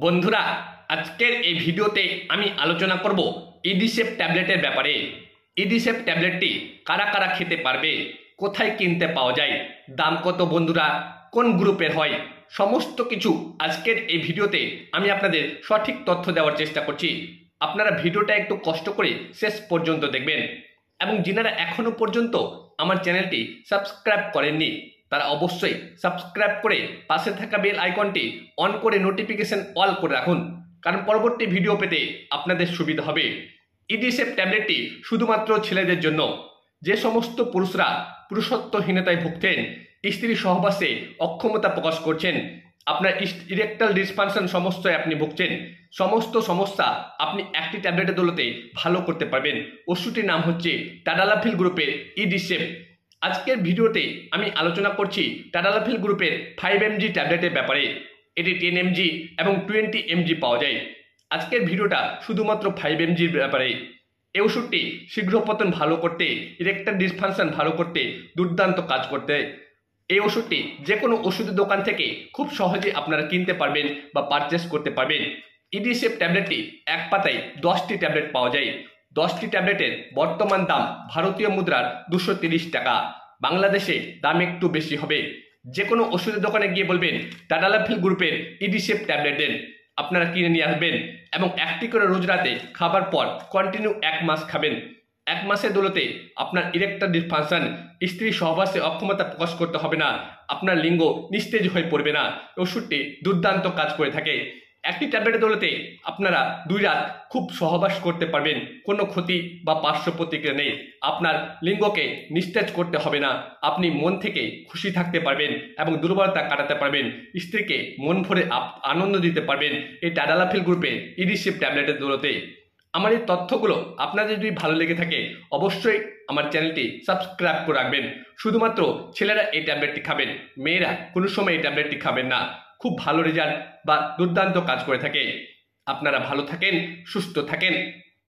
বন্ধুরা, আজকের এই ভিডিওতে আমি আলোচনা করব ইডিসেপ ট্যাবলেটের ব্যাপারে। ইডিসেপ ট্যাবলেটটি কারা কারা খেতে পারবে, কোথায় কিনতে পাওয়া যায়, দাম কত, বন্ধুরা কোন গ্রুপের হয়, সমস্ত কিছু আজকের এই ভিডিওতে আমি আপনাদের সঠিক তথ্য দেওয়ার চেষ্টা করছি। আপনারা ভিডিওটা একটু কষ্ট করে শেষ পর্যন্ত দেখবেন এবং যিনারা এখনো পর্যন্ত আমার চ্যানেলটি সাবস্ক্রাইব করেননি তারা অবশ্যই সাবস্ক্রাইব করে পাশে থাকা বেল আইকনটি অন করে নোটিফিকেশন অল করে রাখুন, কারণ পরবর্তী ভিডিও পেতে আপনাদের সুবিধা হবে। ইডিসেপ ট্যাবলেটটি শুধুমাত্র ছেলেদের জন্য। যে সমস্ত পুরুষরা পুরুষত্বহীনতায় ভুগছেন, স্ত্রী সহবাসে অক্ষমতা প্রকাশ করছেন, আপনার ইরেকটাল ডিসফাংশন সমস্যায় আপনি ভুগছেন, সমস্ত সমস্যা আপনি একটি ট্যাবলেটের দৌলতে ভালো করতে পারবেন। ওষুধটির নাম হচ্ছে টাডালাফিল গ্রুপের ইডিসেপ। আজকের ভিডিওতে আমি আলোচনা করছি টাডালাফিল গ্রুপের 5mg ট্যাবলেটের ব্যাপারে। এটি 10mg এবং 20mg পাওয়া যায়। আজকের ভিডিওটা শুধুমাত্র 5mgর ব্যাপারে। এই ওষুধটি শীঘ্র পতন ভালো করতে, ইরেকটাল ডিসফাংশন ভালো করতে দুর্দান্ত কাজ করতে। এই ওষুধটি যে কোনো ওষুধের দোকান থেকে খুব সহজে আপনারা কিনতে পারবেন বা পারচেস করতে পারবেন। ইডিসেপ ট্যাবলেটটি এক পাতায় 10টি ট্যাবলেট পাওয়া যায়। 10টি ট্যাবলেটের বর্তমান দাম ভারতীয় মুদ্রার 230 টাকা। বাংলাদেশে দাম একটু বেশি হবে। যে কোনো ওষুধের দোকানে গিয়ে বলবেন টাডালাফিল গ্রুপের ইডিসেপ ট্যাবলেট দেন, আপনারা কিনে নিয়ে আসবেন এবং একটি করে রোজ রাতে খাবার পর কন্টিনিউ 1 মাস খাবেন। 1 মাসের দৌলতে আপনার ইরেকটাল ডিসফাংশন, স্ত্রী সহবাসে অক্ষমতা প্রকাশ করতে হবে না, আপনার লিঙ্গ নিস্তেজ হয়ে পড়বে না। ওষুধটি দুর্দান্ত কাজ করে থাকে। একটি ট্যাবলেটের দৌলতে আপনারা 2 রাত খুব সহবাস করতে পারবেন, কোনো ক্ষতি বা পার্শ্ব প্রতিক্রিয়া নেই। আপনার লিঙ্গকে নিস্তেজ করতে হবে না, আপনি মন থেকে খুশি থাকতে পারবেন এবং দুর্বলতা কাটাতে পারবেন, স্ত্রীকে মন ভরে আনন্দ দিতে পারবেন এই টাডালাফিল গ্রুপে ইডিসেপ ট্যাবলেটের দৌলতে। আমার এই তথ্যগুলো আপনাদের যদি ভালো লেগে থাকে অবশ্যই আমার চ্যানেলটি সাবস্ক্রাইব করে রাখবেন। শুধুমাত্র ছেলেরা এই ট্যাবলেটটি খাবেন, মেয়েরা কোনো সময় এই ট্যাবলেটটি খাবেন না। খুব ভালো রেজাল্ট বা দুর্দান্ত কাজ করে থাকে। আপনারা ভালো থাকেন, সুস্থ থাকেন।